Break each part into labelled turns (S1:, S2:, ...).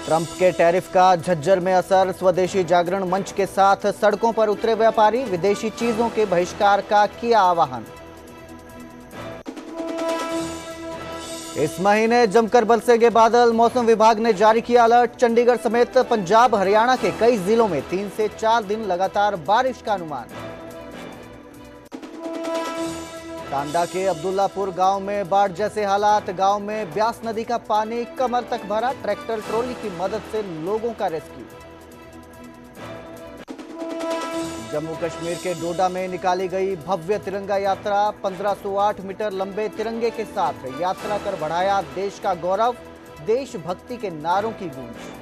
S1: Trump के tariff का झज्जर में असर, स्वदेशी जागरण मंच के साथ सड़कों पर उतरे व्यापारी, विदेशी चीजों के बहिष्कार का किया आह्वान। इस महीने जमकर बरसेंगे बादल, मौसम विभाग ने जारी किया अलर्ट। चंडीगढ़ समेत पंजाब हरियाणा के कई जिलों में 3 से 4 दिन लगातार बारिश का अनुमान। टांडा के अब्दुल्लापुर गांव में बाढ़ जैसे हालात, गांव में ब्यास नदी का पानी कमर तक भरा, ट्रैक्टर ट्रॉली की मदद से लोगों का रेस्क्यू। जम्मू कश्मीर के डोडा में निकाली गई भव्य तिरंगा यात्रा, 1508 मीटर लंबे तिरंगे के साथ यात्रा कर बढ़ाया देश का गौरव, देशभक्ति के नारों की गूंज।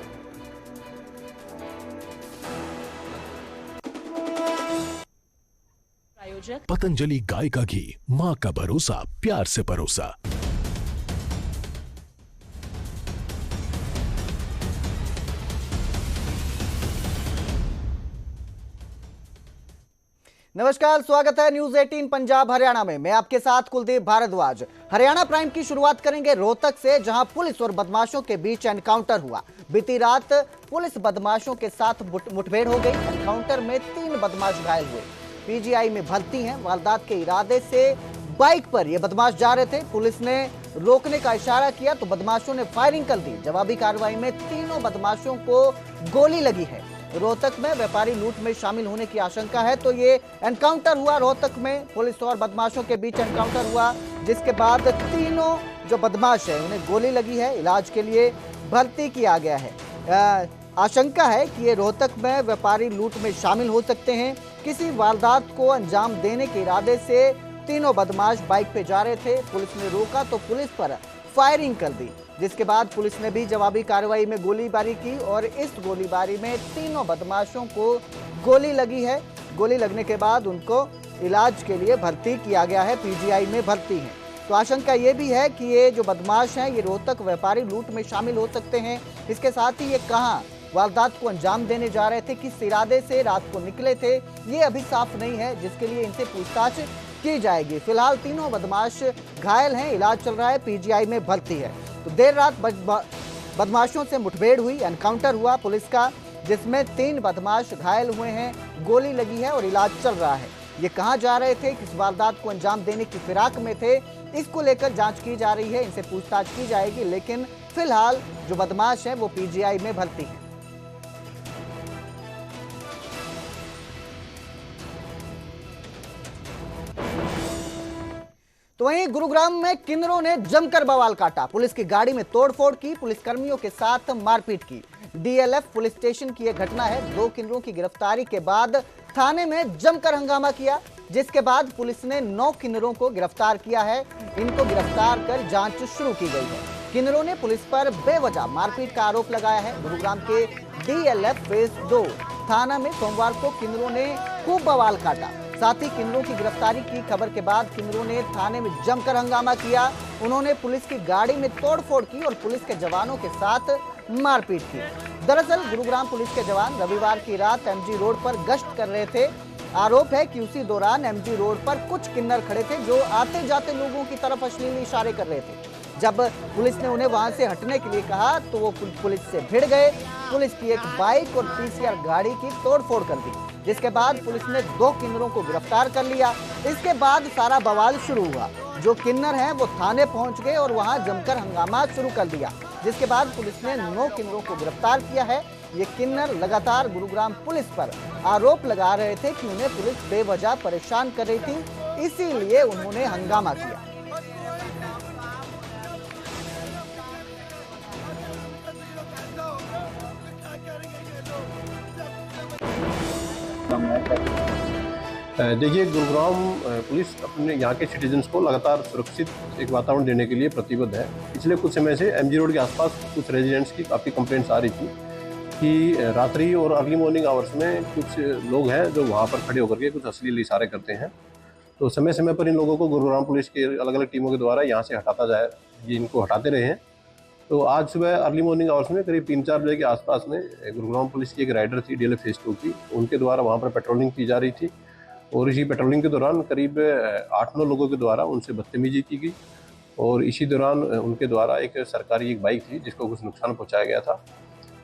S2: पतंजलि गाय का घी, मां का भरोसा, प्यार से परोसा।
S1: नमस्कार, स्वागत है न्यूज 18 पंजाब हरियाणा में। मैं आपके साथ कुलदीप भारद्वाज। हरियाणा प्राइम की शुरुआत करेंगे रोहतक से, जहां पुलिस और बदमाशों के बीच एनकाउंटर हुआ। बीती रात पुलिस बदमाशों के साथ मुठभेड़ हो गई। एनकाउंटर में 3 बदमाश घायल हुए, पीजीआई में भर्ती हैं। वारदात के इरादे से बाइक पर ये बदमाश जा रहे थे। पुलिस ने रोकने का इशारा किया तो बदमाशों ने फायरिंग कर दी। जवाबी कार्रवाई में तीनों बदमाशों को गोली लगी है। रोहतक में व्यापारी लूट में शामिल होने की आशंका है, तो ये एनकाउंटर हुआ रोहतक में। पुलिस और बदमाशों के बीच एनकाउंटर हुआ, जिसके बाद तीनों जो बदमाश है उन्हें गोली लगी है। इलाज के लिए भर्ती किया गया है। आशंका है कि ये रोहतक में व्यापारी लूट में शामिल हो सकते हैं। किसी वारदात को अंजाम देने के इरादे से तीनों बदमाश बाइक पे जा रहे थे। पुलिस ने रोका तो पुलिस पर फायरिंग कर दी, जिसके बाद पुलिस ने भी जवाबी कार्रवाई में गोलीबारी की और इस गोलीबारी में तीनों बदमाशों को गोली लगी है। गोली लगने के बाद उनको इलाज के लिए भर्ती किया गया है, पीजीआई में भर्ती हैं। तो आशंका ये भी है कि ये जो बदमाश हैं ये रोहतक व्यापारी लूट में शामिल हो सकते हैं। इसके साथ ही ये कहाँ वारदात को अंजाम देने जा रहे थे, किस इरादे से रात को निकले थे, ये अभी साफ नहीं है, जिसके लिए इनसे पूछताछ की जाएगी। फिलहाल तीनों बदमाश घायल हैं, इलाज चल रहा है, पीजीआई में भर्ती है। तो देर रात बदमाशों से मुठभेड़ हुई, एनकाउंटर हुआ पुलिस का, जिसमें 3 बदमाश घायल हुए हैं, गोली लगी है और इलाज चल रहा है। ये कहाँ जा रहे थे, किस वारदात को अंजाम देने की फिराक में थे, इसको लेकर जांच की जा रही है, इनसे पूछताछ की जाएगी। लेकिन फिलहाल जो बदमाश हैं वो पीजीआई में भर्ती है। तो वहीं गुरुग्राम में किन्नरों ने जमकर बवाल काटा। पुलिस की गाड़ी में तोड़फोड़ की, पुलिस कर्मियों के साथ मारपीट की। डीएलएफ पुलिस स्टेशन की यह घटना है। 2 किन्नरों की गिरफ्तारी के बाद थाने में जमकर हंगामा किया, जिसके बाद पुलिस ने 9 किन्नरों को गिरफ्तार किया है। इनको गिरफ्तार कर जांच शुरू की गई है। किन्नरों ने पुलिस पर बेवजह मारपीट का आरोप लगाया है। गुरुग्राम के डीएलएफ फेज 2 थाना में सोमवार को किन्नरों ने खूब बवाल काटा। साथ ही किन्नरों की गिरफ्तारी की खबर के बाद किन्नरों ने थाने में जमकर हंगामा किया। उन्होंने पुलिस की गाड़ी में तोड़फोड़ की और पुलिस के जवानों के साथ मारपीट की। दरअसल गुरुग्राम पुलिस के जवान रविवार की रात एमजी रोड पर गश्त कर रहे थे। आरोप है कि उसी दौरान एमजी रोड पर कुछ किन्नर खड़े थे जो आते जाते लोगों की तरफ अश्लील इशारे कर रहे थे। जब पुलिस ने उन्हें वहां से हटने के लिए कहा तो वो पुलिस से भिड़ गए। पुलिस की एक बाइक और पीसीआर गाड़ी की तोड़फोड़ कर दी, जिसके बाद पुलिस ने 2 किन्नरों को गिरफ्तार कर लिया। इसके बाद सारा बवाल शुरू हुआ। जो किन्नर हैं वो थाने पहुंच गए और वहां जमकर हंगामा शुरू कर दिया, जिसके बाद पुलिस ने 9 किन्नरों को गिरफ्तार किया है। ये किन्नर लगातार गुरुग्राम पुलिस पर आरोप लगा रहे थे कि उन्हें पुलिस बेवजह परेशान कर रही थी, इसीलिए उन्होंने हंगामा किया।
S3: देखिए, गुरुग्राम पुलिस अपने यहाँ के सिटीजन्स को लगातार सुरक्षित एक वातावरण देने के लिए प्रतिबद्ध है। पिछले कुछ समय से एमजी रोड के आसपास कुछ रेजिडेंट्स की काफ़ी कंप्लेंट्स आ रही थी कि रात्रि और अर्ली मॉर्निंग आवर्स में कुछ लोग हैं जो वहाँ पर खड़े होकर के कुछ अश्लील इशारे करते हैं। तो समय समय पर इन लोगों को गुरुग्राम पुलिस की अलग अलग टीमों के द्वारा यहाँ से हटाता जाए, ये इनको हटाते रहे हैं। तो आज सुबह अर्ली मॉर्निंग आवर्स में करीब 3-4 बजे के आसपास में गुरुग्राम पुलिस की एक राइडर थी डीएलएफ फेज 2 की, उनके द्वारा वहाँ पर पेट्रोलिंग की जा रही थी और इसी पेट्रोलिंग के दौरान करीब 8-9 लोगों के द्वारा उनसे बदतमीजी की गई और इसी दौरान उनके द्वारा एक सरकारी एक बाइक थी जिसको कुछ नुकसान पहुँचाया गया था।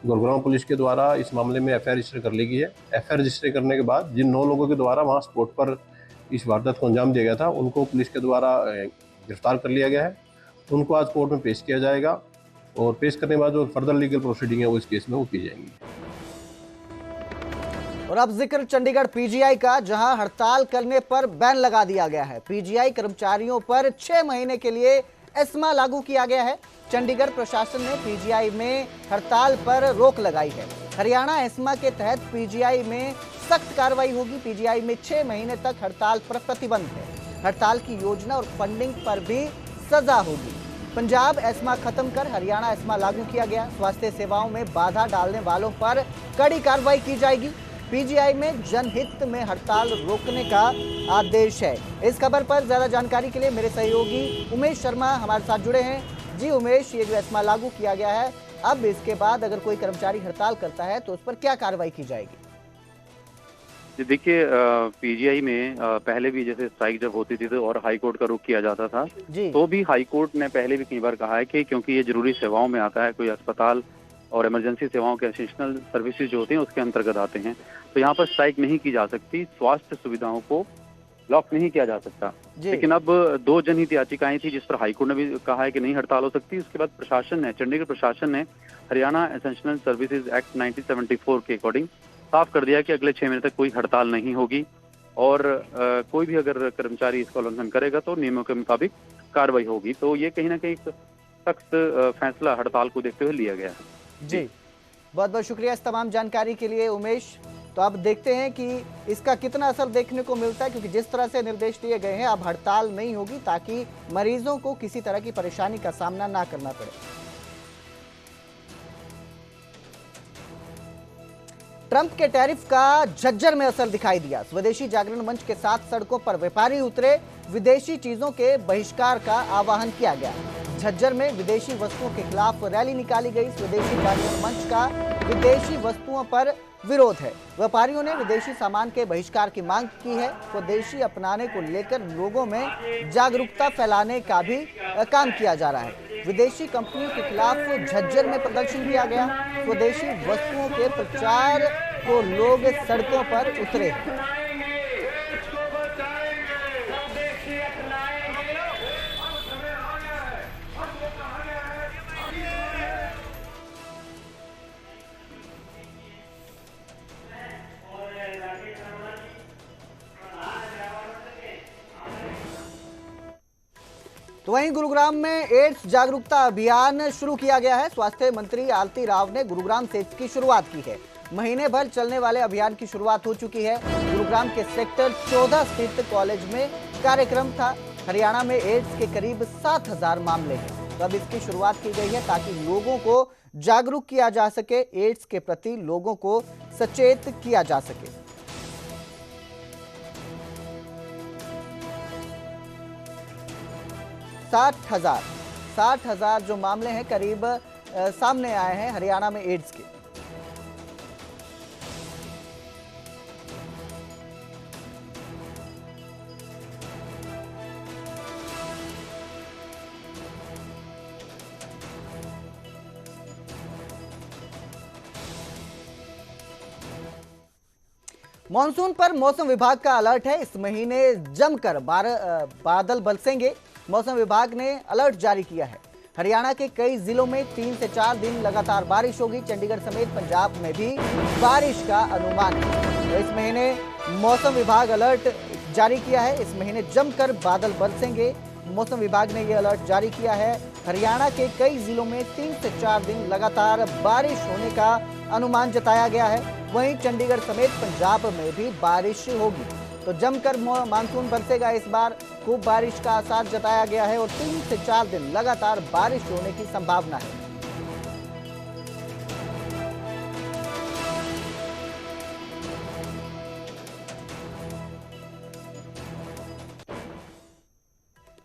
S3: गुरुग्राम पुलिस के द्वारा इस मामले में एफआईआर रजिस्टर कर ली गई है। एफआईआर रजिस्टर करने के बाद जिन 9 लोगों के द्वारा वहाँ स्पॉट पर इस वारदात को अंजाम दिया गया था, उनको पुलिस के द्वारा गिरफ्तार कर लिया गया है। उनको आज कोर्ट में पेश किया जाएगा और पेश करने के बाद जो फर्दर लीगल प्रोसीडिंग है वो इस केस में वो की जाएंगी।
S1: और अब जिक्र चंडीगढ़ पीजीआई का, जहां हड़ताल करने पर बैन लगा दिया गया है। पीजीआई कर्मचारियों पर 6 महीने के लिए एस्मा लागू किया गया है। चंडीगढ़ प्रशासन ने पीजीआई में हड़ताल पर रोक लगाई है। हरियाणा एस्मा के तहत पीजीआई में सख्त कार्रवाई होगी। पीजीआई में 6 महीने तक हड़ताल पर प्रतिबंध है। हड़ताल की योजना और फंडिंग पर भी सजा होगी। पंजाब एस्मा खत्म कर हरियाणा एस्मा लागू किया गया। स्वास्थ्य सेवाओं में बाधा डालने वालों पर कड़ी कार्रवाई की जाएगी। पीजीआई में जनहित में हड़ताल रोकने का आदेश है। इस खबर पर ज्यादा जानकारी के लिए मेरे सहयोगी उमेश शर्मा हमारे साथ जुड़े हैं। जी उमेश, ये जो एस्मा लागू किया गया है, अब इसके बाद अगर कोई कर्मचारी हड़ताल करता है तो उस पर क्या कार्रवाई की जाएगी?
S4: देखिए, पीजीआई में पहले भी जैसे स्ट्राइक जब होती थी तो और हाई कोर्ट का रुख किया जाता था, तो भी हाई कोर्ट ने पहले भी कई बार कहा है कि क्योंकि ये जरूरी सेवाओं में आता है, कोई अस्पताल और इमरजेंसी सेवाओं के एसेंशियल सर्विसेज जो होती हैं उसके अंतर्गत आते हैं, तो यहाँ पर स्ट्राइक नहीं की जा सकती। स्वास्थ्य सुविधाओं को ब्लॉक नहीं किया जा सकता। लेकिन अब 2 जनहित याचिकाएं थी जिस पर हाईकोर्ट ने भी कहा है कि नहीं हड़ताल हो सकती। उसके बाद प्रशासन ने, चंडीगढ़ प्रशासन ने हरियाणा एसेंशियल सर्विसेज एक्ट 1974 के अकॉर्डिंग साफ कर दिया कि अगले 6 महीने तक कोई हड़ताल नहीं होगी और कोई भी अगर कर्मचारी इसका उल्लंघन करेगा तो नियमों के मुताबिक कार्रवाई होगी। तो ये कहीं ना कहीं सख्त फैसला हड़ताल को देखते हुए लिया गया है।
S1: जी, बहुत बहुत शुक्रिया इस तमाम जानकारी के लिए उमेश। तो अब देखते हैं कि इसका कितना असर देखने को मिलता है, क्योंकि जिस तरह से निर्देश दिए गए हैं अब हड़ताल नहीं होगी ताकि मरीजों को किसी तरह की परेशानी का सामना ना करना पड़े। ट्रंप के टैरिफ का झज्जर में असर दिखाई दिया। स्वदेशी जागरण मंच के साथ सड़कों पर व्यापारी उतरे। विदेशी चीजों के बहिष्कार का आह्वान किया गया। झज्जर में विदेशी वस्तुओं के खिलाफ रैली निकाली गई। स्वदेशी जागरण मंच का विदेशी वस्तुओं पर विरोध है। व्यापारियों ने विदेशी सामान के बहिष्कार की मांग की है। स्वदेशी अपनाने को लेकर लोगों में जागरूकता फैलाने का भी काम किया जा रहा है। विदेशी कंपनियों के खिलाफ झज्जर में प्रदर्शन किया गया। स्वदेशी वस्तुओं के प्रचार को लोग सड़कों पर उतरे। तो वहीं गुरुग्राम में एड्स जागरूकता अभियान शुरू किया गया है। स्वास्थ्य मंत्री आलती राव ने गुरुग्राम से इसकी शुरुआत की है। महीने भर चलने वाले अभियान की शुरुआत हो चुकी है। गुरुग्राम के सेक्टर 14 स्थित कॉलेज में कार्यक्रम था। हरियाणा में एड्स के करीब 7000 मामले हैं। तो अब इसकी शुरुआत की गई है ताकि लोगों को जागरूक किया जा सके, एड्स के प्रति लोगों को सचेत किया जा सके। 60,000 जो मामले हैं करीब सामने आए हैं हरियाणा में एड्स के। मॉनसून पर मौसम विभाग का अलर्ट है। इस महीने जमकर बादल बरसेंगे। मौसम विभाग ने अलर्ट जारी किया है। हरियाणा के कई जिलों में 3 से 4 दिन लगातार बारिश होगी। चंडीगढ़ समेत पंजाब में भी बारिश का अनुमान है। तो इस महीने मौसम विभाग अलर्ट जारी किया है। इस महीने जमकर बादल बरसेंगे। मौसम विभाग ने यह अलर्ट जारी किया है। हरियाणा के कई जिलों में 3 से 4 दिन लगातार बारिश होने का अनुमान जताया गया है। वहीं चंडीगढ़ समेत पंजाब में भी बारिश होगी। तो जमकर मानसून बरसेगा। इस बार खूब बारिश का आसार जताया गया है और 3 से 4 दिन लगातार बारिश होने की संभावना है।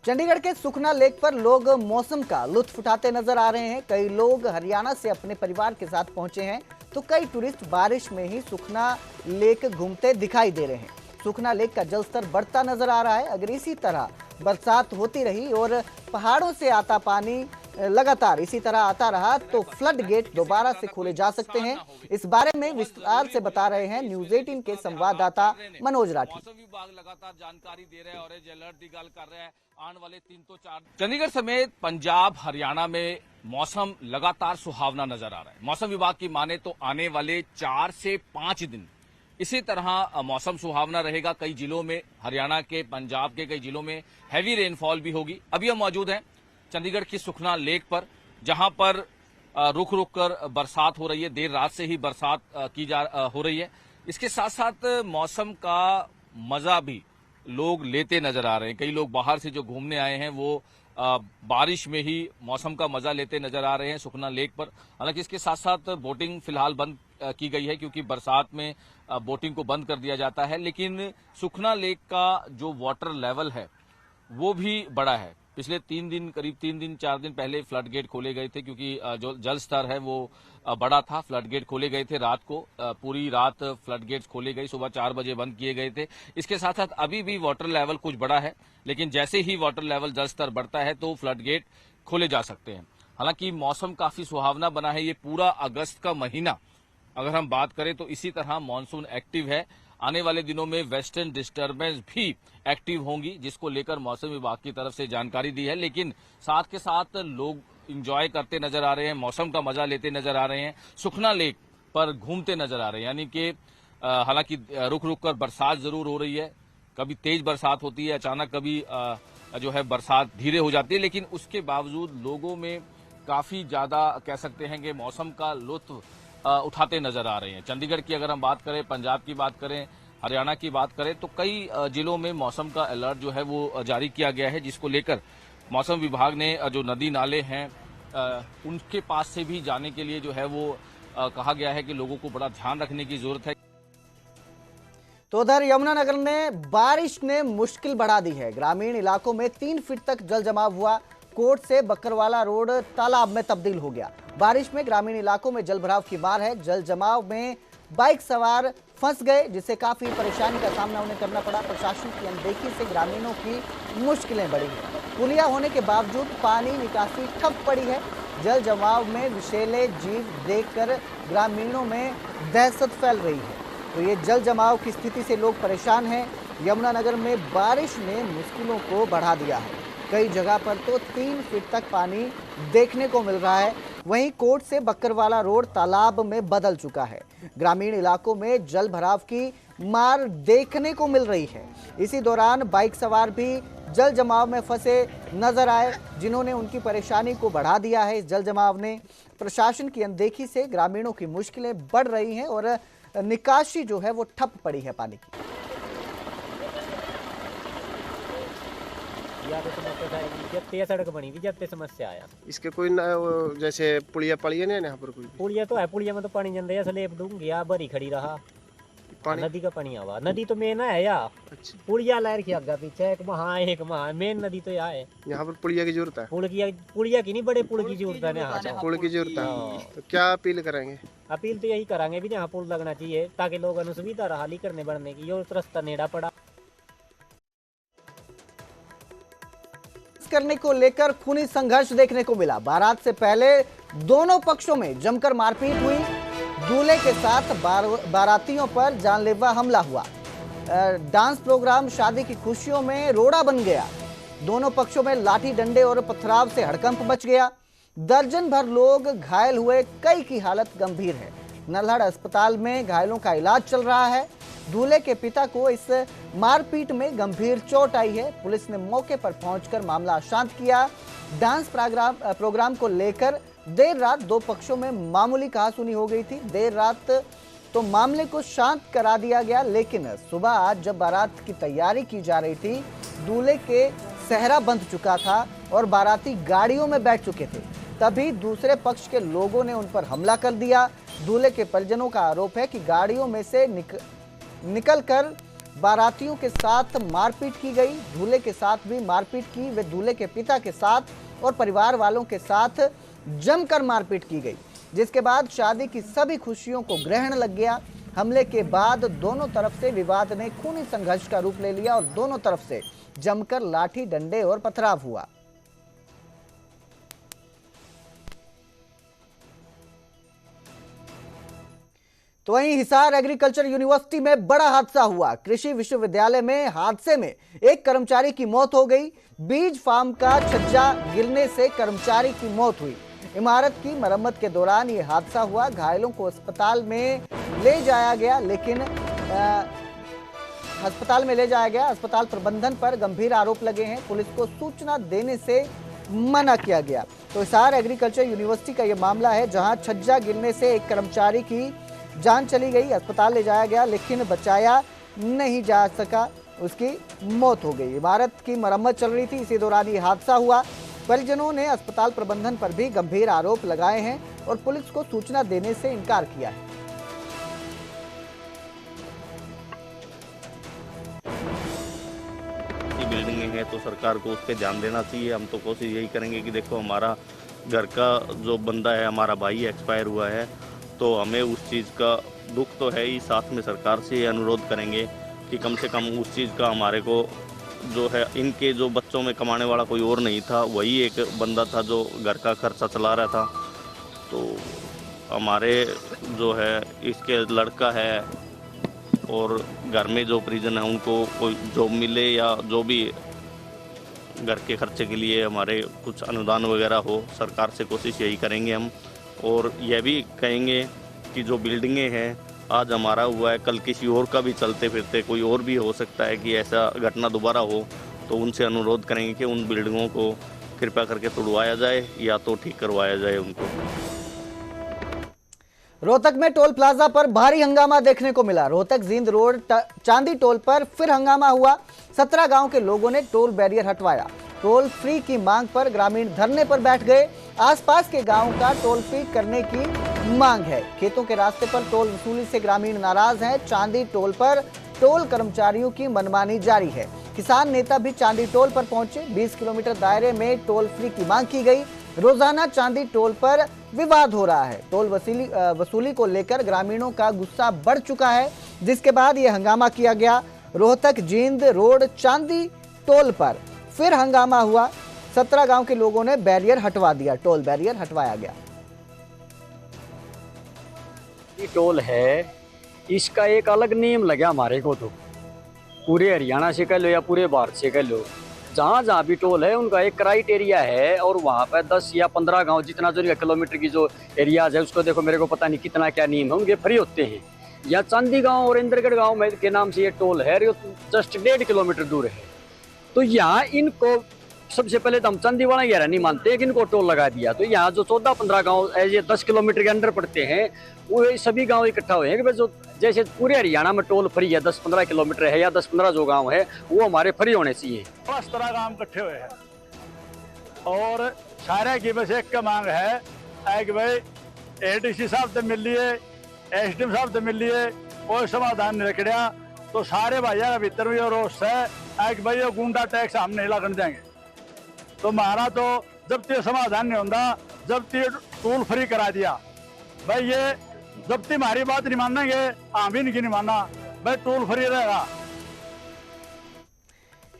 S1: चंडीगढ़ के सुखना लेक पर लोग मौसम का लुत्फ उठाते नजर आ रहे हैं। कई लोग हरियाणा से अपने परिवार के साथ पहुंचे हैं, तो कई टूरिस्ट बारिश में ही सुखना लेक घूमते दिखाई दे रहे हैं। सुखना लेक का जलस्तर बढ़ता नजर आ रहा है। अगर इसी तरह बरसात होती रही और पहाड़ों से आता पानी लगातार इसी तरह आता रहा तो फ्लड गेट दोबारा से खोले जा सकते हैं। इस बारे में विस्तार से बता रहे हैं न्यूज़ 18 के संवाददाता मनोज राठी।
S5: मौसम विभाग लगातार जानकारी दे रहा है, ऑरेंज अलर्ट की गल कर रहा है। आने वाले 3 तो 4 चंडीगढ़ समेत पंजाब हरियाणा में मौसम लगातार सुहावना नजर आ रहा है। मौसम विभाग की माने तो आने वाले 4 से 5 दिन इसी तरह मौसम सुहावना रहेगा। कई जिलों में, हरियाणा के, पंजाब के कई जिलों में हैवी रेनफॉल भी होगी। अभी हम मौजूद हैं चंडीगढ़ की सुखना लेक पर, जहां पर रुक रुक कर बरसात हो रही है। देर रात से ही बरसात हो रही है। इसके साथ साथ मौसम का मजा भी लोग लेते नजर आ रहे हैं। कई लोग बाहर से जो घूमने आए हैं वो बारिश में ही मौसम का मजा लेते नजर आ रहे हैं सुखना लेक पर। हालांकि इसके साथ साथ बोटिंग फिलहाल बंद की गई है, क्योंकि बरसात में बोटिंग को बंद कर दिया जाता है। लेकिन सुखना लेक का जो वाटर लेवल है वो भी बड़ा है। पिछले 3 दिन, करीब 3 दिन 4 दिन पहले फ्लड गेट खोले गए थे, क्योंकि जो जल स्तर है वो बड़ा था। फ्लड गेट खोले गए थे रात को, पूरी रात फ्लड गेट्स खोले गए, सुबह 4 बजे बंद किए गए थे। इसके साथ साथ अभी भी वाटर लेवल कुछ बड़ा है, लेकिन जैसे ही वाटर लेवल, जल स्तर बढ़ता है तो फ्लड गेट खोले जा सकते हैं। हालांकि मौसम काफी सुहावना बना है। ये पूरा अगस्त का महीना अगर हम बात करें तो इसी तरह मानसून एक्टिव है। आने वाले दिनों में वेस्टर्न डिस्टर्बेंस भी एक्टिव होंगी, जिसको लेकर मौसम विभाग की तरफ से जानकारी दी है। लेकिन साथ के साथ लोग इंजॉय करते नजर आ रहे हैं, मौसम का मजा लेते नजर आ रहे हैं, सुखना लेक पर घूमते नजर आ रहे हैं। यानी कि हालांकि रुक रुक कर बरसात जरूर हो रही है, कभी तेज बरसात होती है, अचानक कभी जो है बरसात धीरे हो जाती है, लेकिन उसके बावजूद लोगों में काफी ज्यादा कह सकते हैं कि मौसम का लुत्फ उठाते नजर आ रहे हैं। चंडीगढ़ की अगर हम बात करें, पंजाब की बात करें, हरियाणा की बात करें तो कई जिलों में मौसम का अलर्ट जो है वो जारी किया गया है, जिसको लेकर मौसम विभाग ने जो नदी नाले हैं उनके पास से भी जाने के लिए जो है वो कहा गया है कि लोगों को बड़ा ध्यान रखने की जरूरत है।
S1: तो उधर यमुनानगर में बारिश ने मुश्किल बढ़ा दी है। ग्रामीण इलाकों में 3 फीट तक जल जमाव हुआ। कोट से बकरवाला रोड तालाब में तब्दील हो गया। बारिश में ग्रामीण इलाकों में जल भराव की मार है। जल जमाव में बाइक सवार फंस गए, जिससे काफी परेशानी का सामना उन्हें करना पड़ा। प्रशासन की अनदेखी से ग्रामीणों की मुश्किलें बढ़ी हैं। पुलिया होने के बावजूद पानी निकासी ठप पड़ी है। जल जमाव में विषैले जीव देखकर ग्रामीणों में दहशत फैल रही है। तो ये जल जमाव की स्थिति से लोग परेशान हैं। यमुनानगर में बारिश ने मुश्किलों को बढ़ा दिया है। कई जगह पर तो 3 फीट तक पानी देखने को मिल रहा है। वहीं कोट से बकरवाला रोड तालाब में बदल चुका है। ग्रामीण इलाकों में जल भराव की मार देखने को मिल रही है। इसी दौरान बाइक सवार भी जल जमाव में फंसे नजर आए, जिन्होंने उनकी परेशानी को बढ़ा दिया है। इस जल जमाव ने प्रशासन की अनदेखी से ग्रामीणों की मुश्किलें बढ़ रही हैं और निकासी जो है वो ठप पड़ी है पानी की।
S6: जब ते सड़क बनी थी, जब ते समस्या आया
S7: इसके कोई जैसे पुलिया पड़ी है ना यहाँ पर कोई
S6: पुलिया तो है। पुलिया में तो पानी जन रहा स्लेब डूब गया, भरी खड़ी रहा पानी। नदी का पानी आवा, नदी तो मेन है या
S7: अच्छा।
S6: पुलिया लहर की आगे पीछे एक वहाँ मेन नदी तो यहाँ है।
S7: यहाँ पर पुलिया की जरूरत है।
S6: पुलिया की नहीं, बड़े पुल की जरूरत है यहाँ।
S7: पुल की जरूरत है। तो क्या अपील करेंगे?
S6: अपील तो यही करांगे भी यहाँ पुल लगना चाहिए, ताकि लोग अनुसुविधा रहा करने बढ़ने की। यो रास्ता नेड़ा पड़ा
S1: करने को लेकर खूनी संघर्ष देखने को मिला। बारात से पहले दोनों पक्षों में जमकर मारपीट हुई। दूल्हे के साथ बारातियों पर जानलेवा हमला हुआ। डांस प्रोग्राम शादी की खुशियों में रोड़ा बन गया। दोनों पक्षों में लाठी डंडे और पथराव से हड़कंप मच गया। दर्जन भर लोग घायल हुए, कई की हालत गंभीर है। नल्हड़ अस्पताल में घायलों का इलाज चल रहा है। दूल्हे के पिता को इस मारपीट में गंभीर चोट आई है। पुलिस ने मौके पर पहुंचकर मामला शांत किया। डांस प्रोग्राम को लेकर देर रात 2 पक्षों में मामूली कहासुनी हो गई थी। देर रात तो मामले को शांत करा दिया गया, लेकिन सुबह आज जब बारात की तैयारी की जा रही थी, दूल्हे के सेहरा बंध चुका था और बाराती गाड़ियों में बैठ चुके थे। तभी दूसरे पक्ष के लोगों ने उन पर हमला कर दिया। दूल्हे के परिजनों का आरोप है कि गाड़ियों में से निकलकर बारातियों के साथ मारपीट की गई। दूल्हे के साथ भी मारपीट की। वे दूल्हे के पिता के साथ और परिवार वालों के साथ जमकर मारपीट की गई, जिसके बाद शादी की सभी खुशियों को ग्रहण लग गया। हमले के बाद दोनों तरफ से विवाद ने खूनी संघर्ष का रूप ले लिया और दोनों तरफ से जमकर लाठी डंडे और पथराव हुआ। तो वहीं हिसार एग्रीकल्चर यूनिवर्सिटी में बड़ा हादसा हुआ। कृषि विश्वविद्यालय में हादसे में एक कर्मचारी की मौत हो गई। बीज फार्म का छज्जा गिरने से कर्मचारी की मौत हुई। इमारत की मरम्मत के दौरान यह हादसा हुआ। घायलों को अस्पताल में ले जाया गया, लेकिन अस्पताल प्रबंधन पर गंभीर आरोप लगे हैं। पुलिस को सूचना देने से मना किया गया। तो हिसार एग्रीकल्चर यूनिवर्सिटी का यह मामला है, जहां छज्जा गिरने से एक कर्मचारी की जान चली गई। अस्पताल ले जाया गया, लेकिन बचाया नहीं जा सका, उसकी मौत हो गई। इमारत की मरम्मत चल रही थी, इसी दौरान ये हादसा हुआ। परिजनों ने अस्पताल प्रबंधन पर भी गंभीर आरोप लगाए हैं और पुलिस को सूचना देने से इनकार किया है।
S8: बिल्डिंगें हैं तो सरकार को उस पर ध्यान देना चाहिए। हम तो कोशिश यही करेंगे कि देखो हमारा घर का जो बंदा है, हमारा भाई एक्सपायर हुआ है, तो हमें उस चीज़ का दुख तो है ही, साथ में सरकार से अनुरोध करेंगे कि कम से कम उस चीज़ का हमारे को जो है, इनके जो बच्चों में कमाने वाला कोई और नहीं था, वही एक बंदा था जो घर का खर्चा चला रहा था। तो हमारे जो है इसके लड़का है और घर में जो परिजन है उनको कोई जॉब मिले या जो भी घर के खर्चे के लिए हमारे कुछ अनुदान वगैरह हो, सरकार से कोशिश यही करेंगे हम। और यह भी कहेंगे कि जो बिल्डिंगें हैं, आज हमारा हुआ है, कल किसी और का भी चलते फिरते कोई और भी हो सकता है कि ऐसा घटना दोबारा हो, तो उनसे अनुरोध करेंगे कि उन बिल्डिंगों को कृपया करके तोड़वाया जाए या तो ठीक करवाया जाए उनको।
S1: रोहतक में टोल प्लाजा पर भारी हंगामा देखने को मिला। रोहतक जींद रोड चांदी टोल पर फिर हंगामा हुआ। 17 गांव के लोगों ने टोल बैरियर हटवाया। टोल फ्री की मांग पर ग्रामीण धरने पर बैठ गए। आसपास के गांवों का टोल फ्री करने की मांग है। खेतों के रास्ते पर टोल वसूली से ग्रामीण नाराज हैं। चांदी टोल पर टोल कर्मचारियों की मनमानी जारी है। किसान नेता भी चांदी टोल पर पहुंचे। 20 किलोमीटर दायरे में टोल फ्री की मांग की गई। रोजाना चांदी टोल पर विवाद हो रहा है। टोल वसूली को लेकर ग्रामीणों का गुस्सा बढ़ चुका है, जिसके बाद यह हंगामा किया गया। रोहतक जींद रोड चांदी टोल पर फिर हंगामा हुआ। 17 गांव के लोगों ने बैरियर हटवा दिया। टोल बैरियर हटवाया गया।
S9: ये टोल है, इसका एक अलग नियम लगा हमारे को। तो पूरे हरियाणा से कह लो या पूरे भारत से कह लो, जहाँ जहाँ भी टोल है उनका एक क्राइटेरिया है। और वहाँ पर 10 या 15 गांव, जितना जो किलोमीटर की जो एरियाज है, उसको देखो, मेरे को पता नहीं कितना क्या नियम है, उनके फ्री होते हैं। या चांदी गांव और इंद्रगढ़ गांव में के नाम से ये टोल है, जस्ट 1.5 किलोमीटर दूर है। तो यहाँ इनको सबसे पहले तो हम चांदी वाला गहरा नहीं मानते कि इनको टोल लगा दिया। तो यहाँ जो 14-15 गांव ये 10 किलोमीटर के अंदर पड़ते हैं, वो सभी गांव इकट्ठा हुए हैं कि भाई जो जैसे पूरे हरियाणा में टोल फ्री है, 10-15 किलोमीटर है या 10-15 जो गांव है वो हमारे फ्री होने चाहिए।
S10: 17 गांव इकट्ठे हुए हैं और सारे की बस एक का मांग है कि भाई एडीसी साहब से मिल लिए, एसडीएम साहब से मिल लिए, कोई समाधान नहीं रख रहा। तो सारे भाइयों का भीतर भी रोष है कि भाई ये गुंडा टैक्स हम नहीं लागण देंगे। तो हमारा तो जब तक समाधान नहीं होता, जब तक टोल फ्री करा दिया, भाई ये जब तक हमारी बात नहीं मानेंगे, हम भी नहीं मानना, भाई टोल फ्री रहेगा।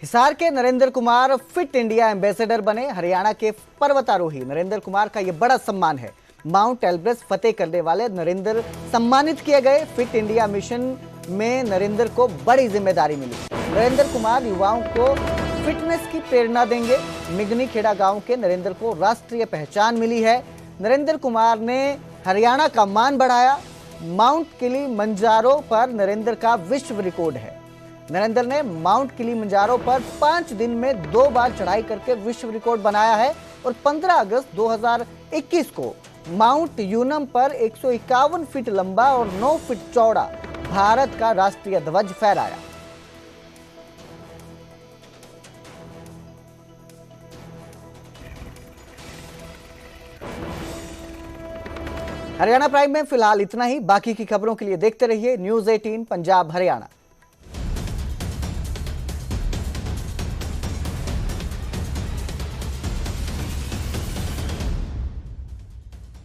S1: हिसार के Narendra Kumar fit India ambassador बने। हरियाणा के पर्वतारोही नरेंद्र कुमार का यह बड़ा सम्मान है। माउंट एल्ब्रस फतेह करने वाले नरेंद्र सम्मानित किए गए। फिट इंडिया मिशन में नरेंद्र को बड़ी जिम्मेदारी मिली। नरेंद्र कुमार युवाओं को फिटनेस की प्रेरणा देंगे। मिगनी खेड़ा गांव के नरेंद्र को राष्ट्रीय पहचान मिली है। नरेंद्र कुमार ने हरियाणा का मान बढ़ाया। माउंट किलिमंजारो पर नरेंद्र का विश्व रिकॉर्ड है। नरेंद्र ने माउंट किलिमंजारो पर 5 दिन में 2 बार चढ़ाई करके विश्व रिकॉर्ड बनाया है और 15 अगस्त 2021 को माउंट यूनम पर 151 फीट लंबा और 9 फीट चौड़ा भारत का राष्ट्रीय ध्वज फहराया। हरियाणा प्राइम में फिलहाल इतना ही। बाकी की खबरों के लिए देखते रहिए न्यूज़ 18 पंजाब हरियाणा।